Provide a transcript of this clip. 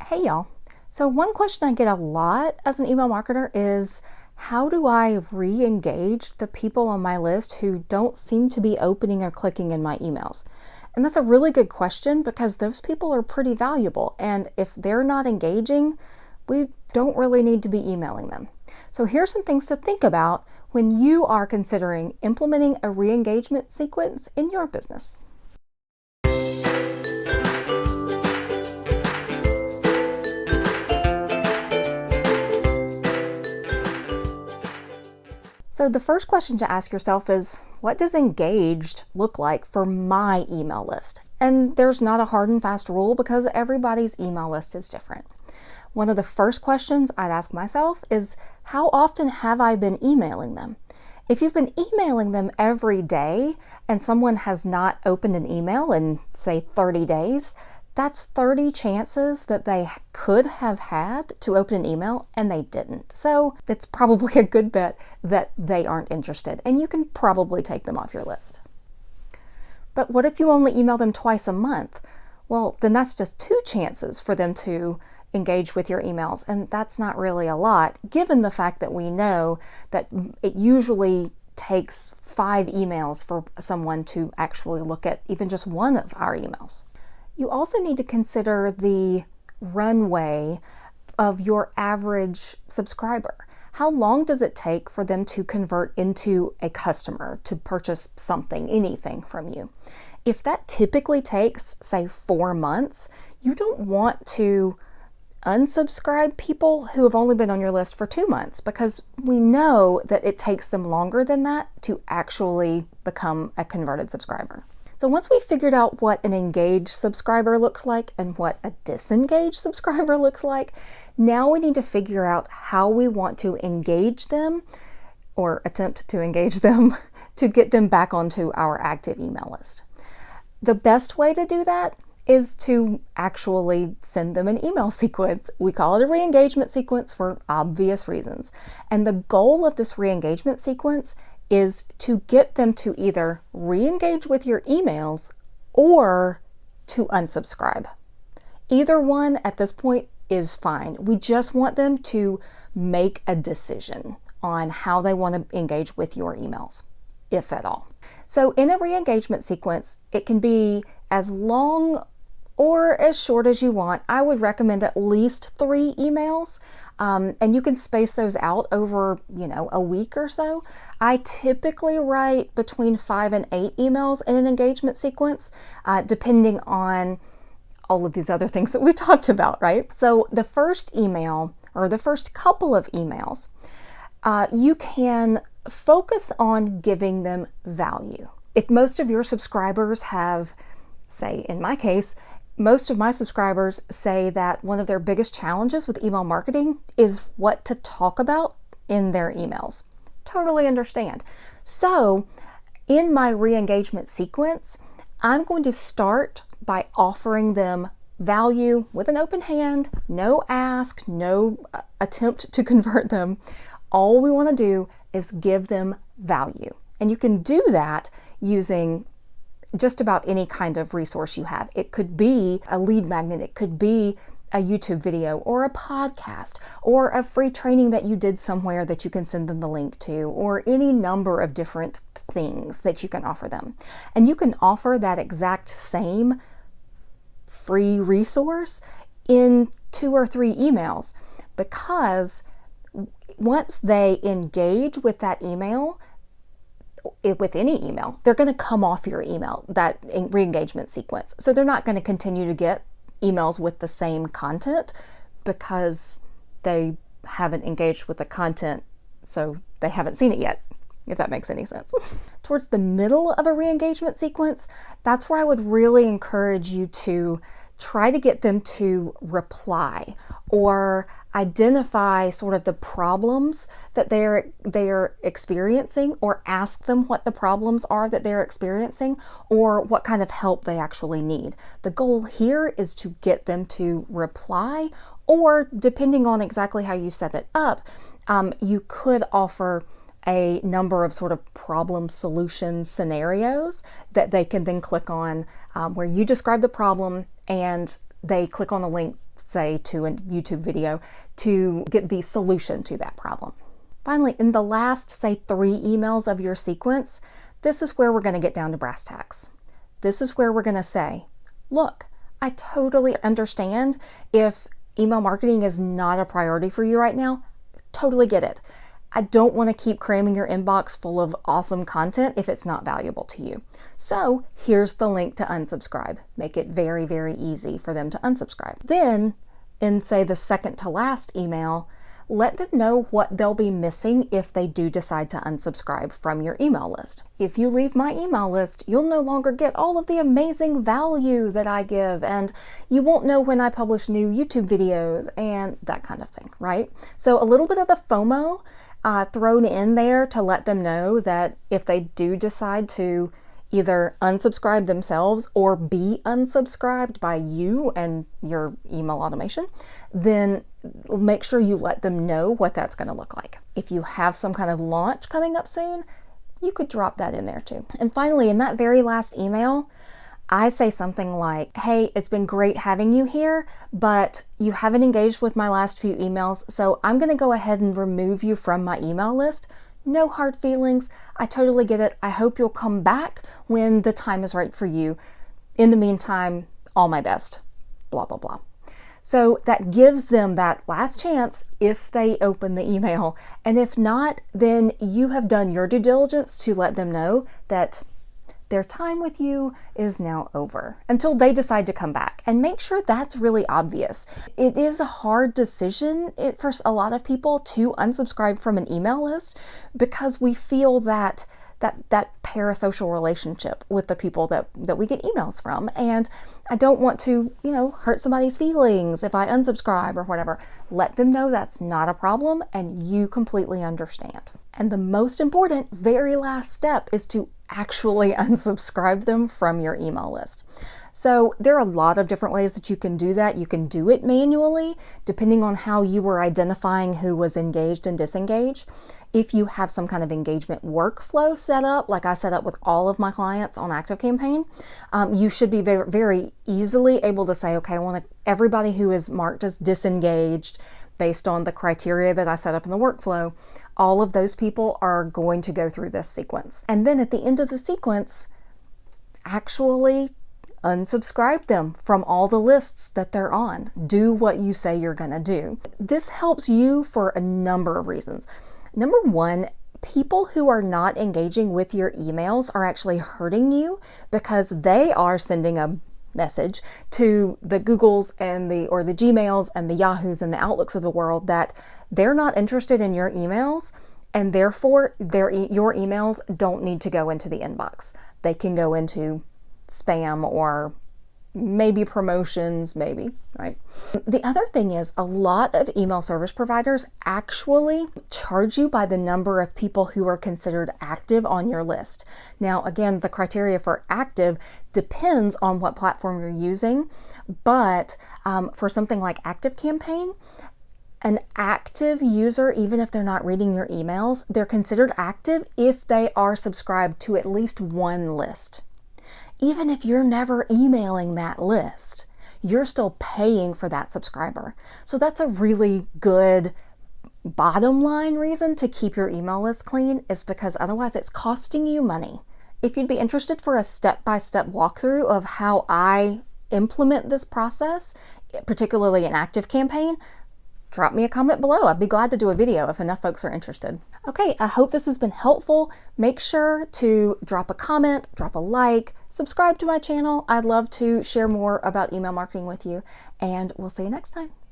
Hey y'all. So one question I get a lot as an email marketer is, how do I re-engage the people on my list who don't seem to be opening or clicking in my emails? And that's a really good question because those people are pretty valuable. And if they're not engaging, we don't really need to be emailing them. So here's some things to think about when you are considering implementing a re-engagement sequence in your business. So the first question to ask yourself is, what does engaged look like for my email list? And there's not a hard and fast rule because everybody's email list is different. One of the first questions I'd ask myself is, how often have I been emailing them? If you've been emailing them every day and someone has not opened an email in, say, 30 days, that's 30 chances that they could have had to open an email and they didn't. So it's probably a good bet that they aren't interested, and you can probably take them off your list. But what if you only email them twice a month? Well, then that's just 2 chances for them to engage with your emails, and that's not really a lot, given the fact that we know that it usually takes 5 emails for someone to actually look at even just one of our emails. You also need to consider the runway of your average subscriber. How long does it take for them to convert into a customer, to purchase something, anything from you? If that typically takes, say, 4 months, you don't want to unsubscribe people who have only been on your list for 2 months, because we know that it takes them longer than that to actually become a converted subscriber. So once we've figured out what an engaged subscriber looks like and what a disengaged subscriber looks like, now we need to figure out how we want to engage them, or attempt to engage them, to get them back onto our active email list. The best way to do that is to actually send them an email sequence. We call it a re-engagement sequence for obvious reasons. And the goal of this re-engagement sequence is to get them to either re-engage with your emails or to unsubscribe. Either one at this point is fine. We just want them to make a decision on how they want to engage with your emails, if at all. So in a re-engagement sequence, it can be as long or as short as you want. I would recommend at least 3 emails, and you can space those out over, a week or so. I typically write between 5 and 8 emails in an engagement sequence, depending on all of these other things that we've talked about, right? So the first email, or the first couple of emails, you can focus on giving them value. If most of your subscribers have, say, in my case, most of my subscribers say that one of their biggest challenges with email marketing is what to talk about in their emails. Totally understand. So in my re-engagement sequence, I'm going to start by offering them value with an open hand, no ask, no attempt to convert them. All we want to do is give them value. And you can do that using just about any kind of resource you have. It could be a lead magnet, it could be a YouTube video or a podcast or a free training that you did somewhere that you can send them the link to, or any number of different things that you can offer them. And you can offer that exact same free resource in 2 or 3 emails, because once they engage with that email, with any email, they're going to come off your email, that re-engagement sequence. So they're not going to continue to get emails with the same content because they haven't engaged with the content, so they haven't seen it yet, if that makes any sense. Towards the middle of a re-engagement sequence, that's where I would really encourage you to try to get them to reply or identify sort of the problems that they're experiencing, or ask them what the problems are that they're experiencing, or what kind of help they actually need. The goal here is to get them to reply, or depending on exactly how you set it up, you could offer a number of sort of problem solution scenarios that they can then click on, where you describe the problem and they click on a link say, to a YouTube video to get the solution to that problem. Finally, in the last, say, 3 emails of your sequence, this is where we're going to get down to brass tacks. This is where we're going to say, look, I totally understand if email marketing is not a priority for you right now. Totally get it. I don't want to keep cramming your inbox full of awesome content if it's not valuable to you. So here's the link to unsubscribe. Make it very, very easy for them to unsubscribe. Then, in say the second to last email, let them know what they'll be missing if they do decide to unsubscribe from your email list. If you leave my email list, you'll no longer get all of the amazing value that I give, and you won't know when I publish new YouTube videos and that kind of thing, right? So a little bit of the FOMO thrown in there to let them know that if they do decide to either unsubscribe themselves or be unsubscribed by you and your email automation, then make sure you let them know what that's going to look like. If you have some kind of launch coming up soon, you could drop that in there too. And finally, in that very last email, I say something like, hey, it's been great having you here, but you haven't engaged with my last few emails, so I'm going to go ahead and remove you from my email list. No hard feelings. I totally get it. I hope you'll come back when the time is right for you. In the meantime, all my best. Blah, blah, blah. So that gives them that last chance if they open the email. And if not, then you have done your due diligence to let them know that their time with you is now over until they decide to come back, and make sure that's really obvious. It is a hard decision for a lot of people to unsubscribe from an email list because we feel that parasocial relationship with the people that we get emails from. And I don't want to, hurt somebody's feelings if I unsubscribe or whatever. Let them know that's not a problem and you completely understand. And the most important, very last step is to actually unsubscribe them from your email list. So there are a lot of different ways that you can do that. You can do it manually, depending on how you were identifying who was engaged and disengaged. If you have some kind of engagement workflow set up, like I set up with all of my clients on ActiveCampaign, you should be very, very easily able to say, okay, I want everybody who is marked as disengaged based on the criteria that I set up in the workflow. All of those people are going to go through this sequence. And then at the end of the sequence, actually unsubscribe them from all the lists that they're on. Do what you say you're going to do. This helps you for a number of reasons. Number one, people who are not engaging with your emails are actually hurting you because they are sending a message to the Googles and the Gmails and the Yahoos and the Outlooks of the world that they're not interested in your emails, and therefore your emails don't need to go into the inbox. They can go into spam or maybe promotions, right? The other thing is a lot of email service providers actually charge you by the number of people who are considered active on your list. Now, again, the criteria for active depends on what platform you're using, but for something like ActiveCampaign, an active user, even if they're not reading your emails, they're considered active if they are subscribed to at least one list. Even if you're never emailing that list, you're still paying for that subscriber. So that's a really good bottom line reason to keep your email list clean, is because otherwise it's costing you money. If you'd be interested for a step-by-step walkthrough of how I implement this process, particularly in ActiveCampaign, drop me a comment below. I'd be glad to do a video if enough folks are interested. Okay, I hope this has been helpful. Make sure to drop a comment, drop a like, subscribe to my channel. I'd love to share more about email marketing with you, and we'll see you next time.